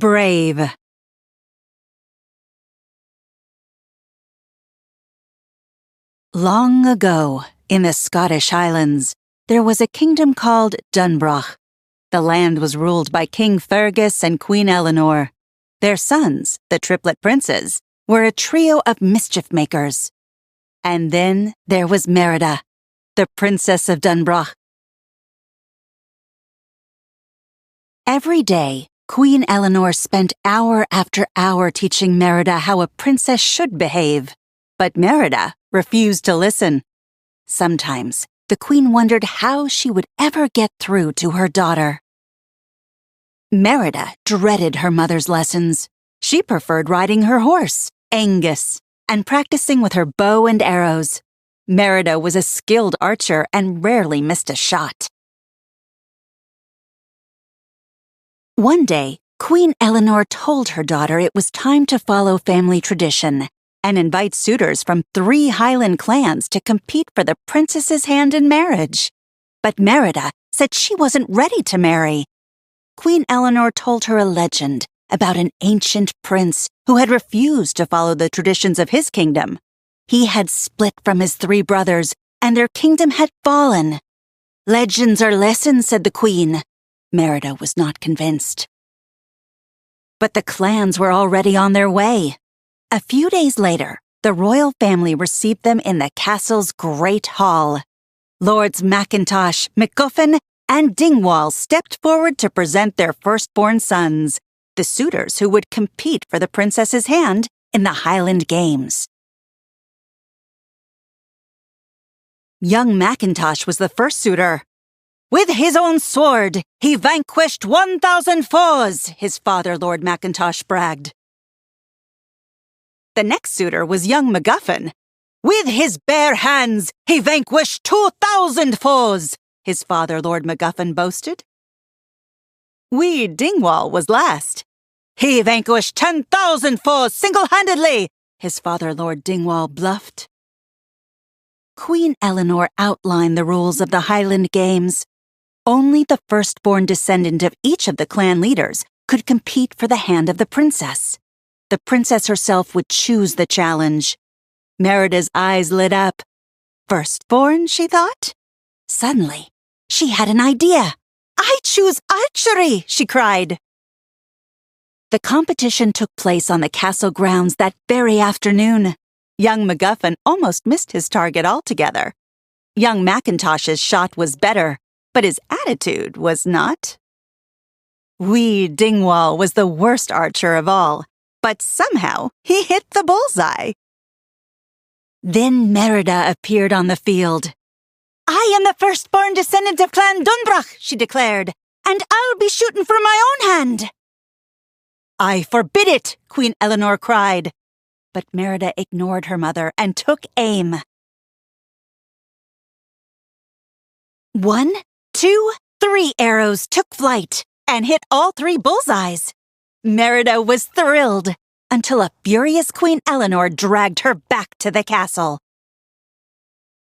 Brave. Long ago, in the Scottish Highlands, there was a kingdom called Dunbrach. The land was ruled by King Fergus and Queen Eleanor. Their sons, the triplet princes, were a trio of mischief-makers. And then there was Merida, the Princess of Dunbrach. Every day, Queen Eleanor spent hour after hour teaching Merida how a princess should behave. But Merida refused to listen. Sometimes, the queen wondered how she would ever get through to her daughter. Merida dreaded her mother's lessons. She preferred riding her horse, Angus, and practicing with her bow and arrows. Merida was a skilled archer and rarely missed a shot. One day, Queen Eleanor told her daughter it was time to follow family tradition and invite suitors from 3 Highland clans to compete for the princess's hand in marriage. But Merida said she wasn't ready to marry. Queen Eleanor told her a legend about an ancient prince who had refused to follow the traditions of his kingdom. He had split from his 3 brothers, and their kingdom had fallen. Legends are lessons, said the queen. Merida was not convinced. But the clans were already on their way. A few days later, the royal family received them in the castle's great hall. Lords Mackintosh, MacGuffin, and Dingwall stepped forward to present their firstborn sons, the suitors who would compete for the princess's hand in the Highland Games. Young Mackintosh was the first suitor. With his own sword, he vanquished 1,000 foes, his father, Lord Mackintosh, bragged. The next suitor was young MacGuffin. With his bare hands, he vanquished 2,000 foes, his father, Lord MacGuffin, boasted. Wee Dingwall was last. He vanquished 10,000 foes single-handedly, his father, Lord Dingwall, bluffed. Queen Eleanor outlined the rules of the Highland Games. Only the firstborn descendant of each of the clan leaders could compete for the hand of the princess. The princess herself would choose the challenge. Merida's eyes lit up. Firstborn, she thought? Suddenly, she had an idea. I choose archery, she cried. The competition took place on the castle grounds that very afternoon. Young MacGuffin almost missed his target altogether. Young Mackintosh's shot was better, but his attitude was not. Wee Dingwall was the worst archer of all, but somehow he hit the bullseye. Then Merida appeared on the field. I am the firstborn descendant of Clan Dunbrach, she declared, and I'll be shooting for my own hand. I forbid it, Queen Eleanor cried. But Merida ignored her mother and took aim. 1, 2, 3 arrows took flight and hit all 3 bullseyes. Merida was thrilled until a furious Queen Eleanor dragged her back to the castle.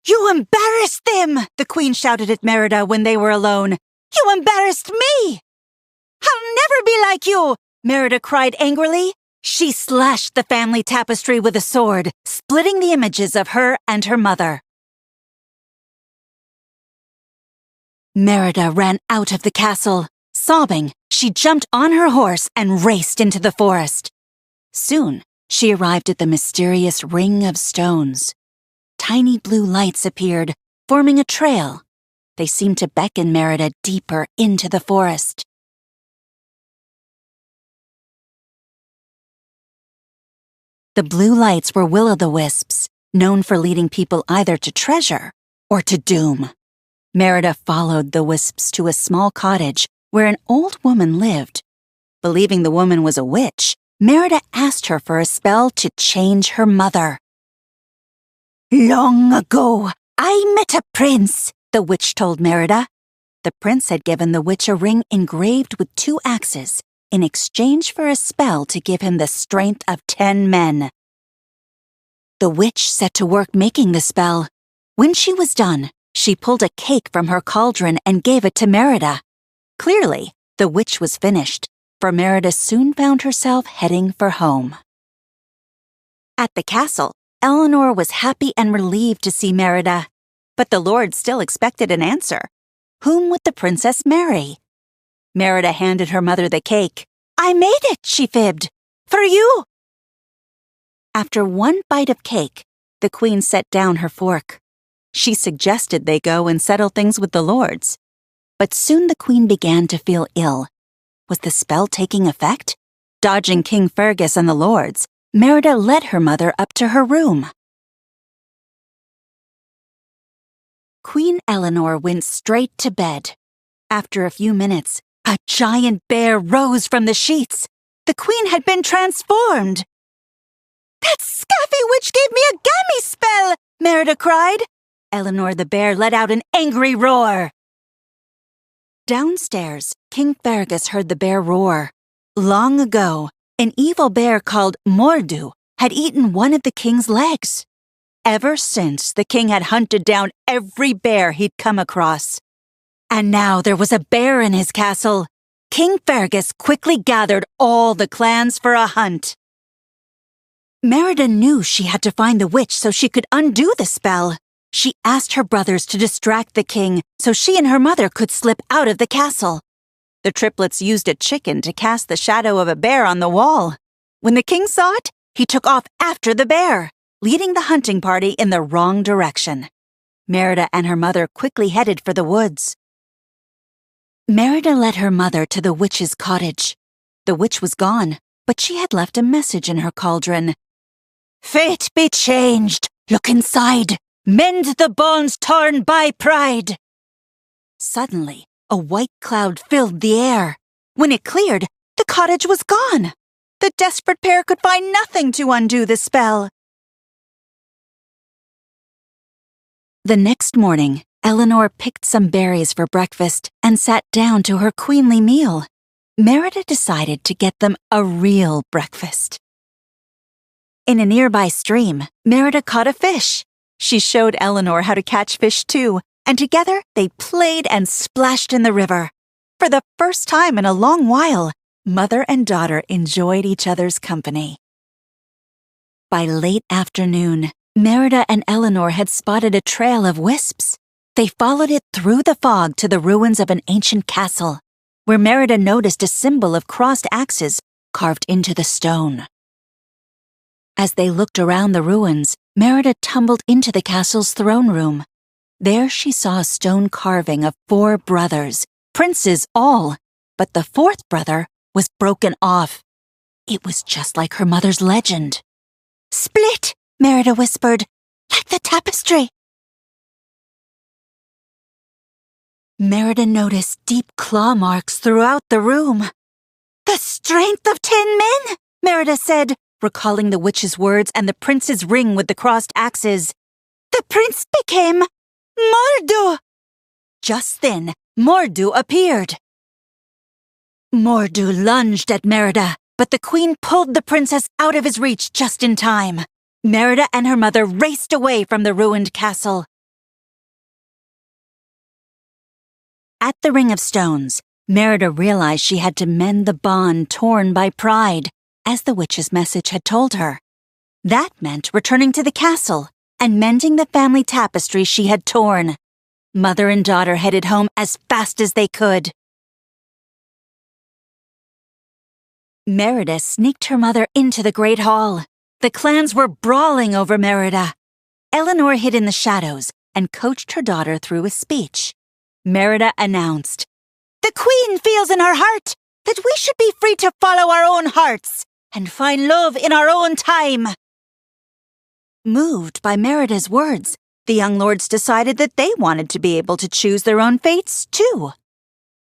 You embarrassed them, the queen shouted at Merida when they were alone. You embarrassed me! I'll never be like you, Merida cried angrily. She slashed the family tapestry with a sword, splitting the images of her and her mother. Merida ran out of the castle. Sobbing, she jumped on her horse and raced into the forest. Soon, she arrived at the mysterious Ring of Stones. Tiny blue lights appeared, forming a trail. They seemed to beckon Merida deeper into the forest. The blue lights were will-o'-the-wisps, known for leading people either to treasure or to doom. Merida followed the wisps to a small cottage where an old woman lived. Believing the woman was a witch, Merida asked her for a spell to change her mother. Long ago, I met a prince, the witch told Merida. The prince had given the witch a ring engraved with 2 axes in exchange for a spell to give him the strength of 10 men. The witch set to work making the spell. When she was done, she pulled a cake from her cauldron and gave it to Merida. Clearly, the witch was finished, for Merida soon found herself heading for home. At the castle, Eleanor was happy and relieved to see Merida, but the lord still expected an answer. Whom would the princess marry? Merida handed her mother the cake. "I made it," she fibbed. "For you." After one bite of cake, the queen set down her fork. She suggested they go and settle things with the lords. But soon the queen began to feel ill. Was the spell taking effect? Dodging King Fergus and the lords, Merida led her mother up to her room. Queen Eleanor went straight to bed. After a few minutes, a giant bear rose from the sheets. The queen had been transformed. "That Scaffy witch gave me a gammy spell!" Merida cried. Eleanor the bear let out an angry roar. Downstairs, King Fergus heard the bear roar. Long ago, an evil bear called Mordu had eaten one of the king's legs. Ever since, the king had hunted down every bear he'd come across. And now there was a bear in his castle. King Fergus quickly gathered all the clans for a hunt. Merida knew she had to find the witch so she could undo the spell. She asked her brothers to distract the king so she and her mother could slip out of the castle. The triplets used a chicken to cast the shadow of a bear on the wall. When the king saw it, he took off after the bear, leading the hunting party in the wrong direction. Merida and her mother quickly headed for the woods. Merida led her mother to the witch's cottage. The witch was gone, but she had left a message in her cauldron. "Fate be changed. Look inside. Mend the bones torn by pride." Suddenly, a white cloud filled the air. When it cleared, the cottage was gone. The desperate pair could find nothing to undo the spell. The next morning, Eleanor picked some berries for breakfast and sat down to her queenly meal. Merida decided to get them a real breakfast. In a nearby stream, Merida caught a fish. She showed Eleanor how to catch fish too, and together they played and splashed in the river. For the first time in a long while, mother and daughter enjoyed each other's company. By late afternoon, Merida and Eleanor had spotted a trail of wisps. They followed it through the fog to the ruins of an ancient castle, where Merida noticed a symbol of crossed axes carved into the stone. As they looked around the ruins, Merida tumbled into the castle's throne room. There she saw a stone carving of 4 brothers, princes all, but the 4th brother was broken off. It was just like her mother's legend. "Split," Merida whispered, "like the tapestry." Merida noticed deep claw marks throughout the room. "The strength of 10 men," Merida said, recalling the witch's words and the prince's ring with the crossed axes. "The prince became Mordu." Just then, Mordu appeared. Mordu lunged at Merida, but the queen pulled the princess out of his reach just in time. Merida and her mother raced away from the ruined castle. At the Ring of Stones, Merida realized she had to mend the bond torn by pride, as the witch's message had told her. That meant returning to the castle and mending the family tapestry she had torn. Mother and daughter headed home as fast as they could. Merida sneaked her mother into the Great Hall. The clans were brawling over Merida. Eleanor hid in the shadows and coached her daughter through a speech. Merida announced, "The queen feels in her heart that we should be free to follow our own hearts and find love in our own time." Moved by Merida's words, the young lords decided that they wanted to be able to choose their own fates, too.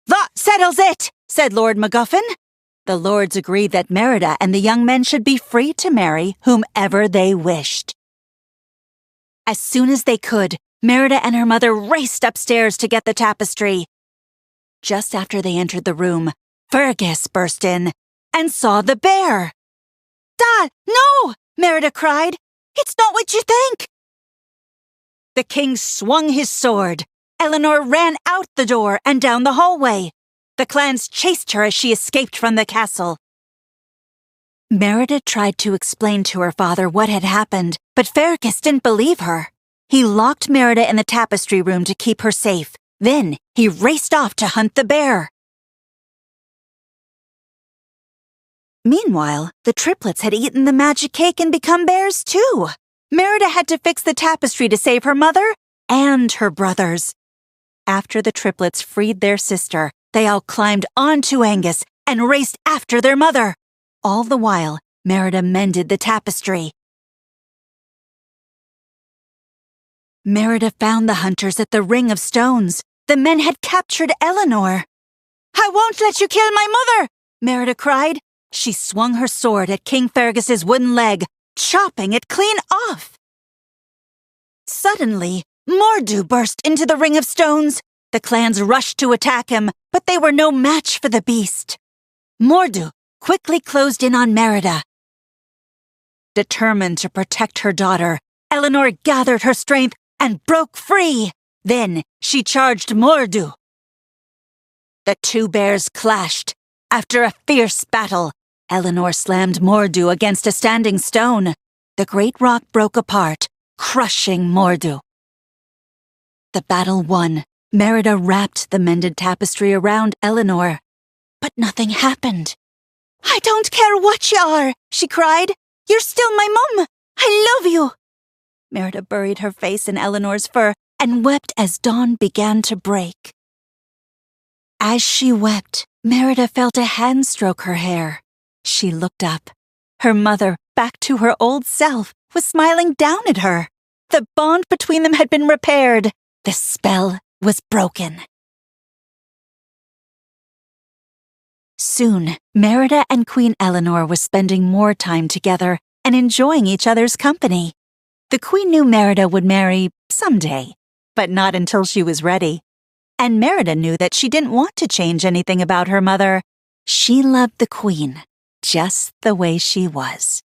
"That settles it," said Lord MacGuffin. The lords agreed that Merida and the young men should be free to marry whomever they wished. As soon as they could, Merida and her mother raced upstairs to get the tapestry. Just after they entered the room, Fergus burst in and saw the bear. "Dad, no!" Merida cried. "It's not what you think!" The king swung his sword. Eleanor ran out the door and down the hallway. The clans chased her as she escaped from the castle. Merida tried to explain to her father what had happened, but Fergus didn't believe her. He locked Merida in the tapestry room to keep her safe. Then he raced off to hunt the bear. Meanwhile, the triplets had eaten the magic cake and become bears too. Merida had to fix the tapestry to save her mother and her brothers. After the triplets freed their sister, they all climbed onto Angus and raced after their mother. All the while, Merida mended the tapestry. Merida found the hunters at the Ring of Stones. The men had captured Eleanor. "I won't let you kill my mother!" Merida cried. She swung her sword at King Fergus's wooden leg, chopping it clean off. Suddenly, Mor'du burst into the Ring of Stones. The clans rushed to attack him, but they were no match for the beast. Mor'du quickly closed in on Merida. Determined to protect her daughter, Eleanor gathered her strength and broke free. Then she charged Mor'du. The two bears clashed. After a fierce battle, Eleanor slammed Mor'du against a standing stone. The great rock broke apart, crushing Mor'du. The battle won. Merida wrapped the mended tapestry around Eleanor. But nothing happened. "I don't care what you are," she cried. "You're still my mum. I love you." Merida buried her face in Eleanor's fur and wept as dawn began to break. As she wept, Merida felt a hand stroke her hair. She looked up. Her mother, back to her old self, was smiling down at her. The bond between them had been repaired. The spell was broken. Soon, Merida and Queen Eleanor were spending more time together and enjoying each other's company. The queen knew Merida would marry someday, but not until she was ready. And Merida knew that she didn't want to change anything about her mother. She loved the queen just the way she was.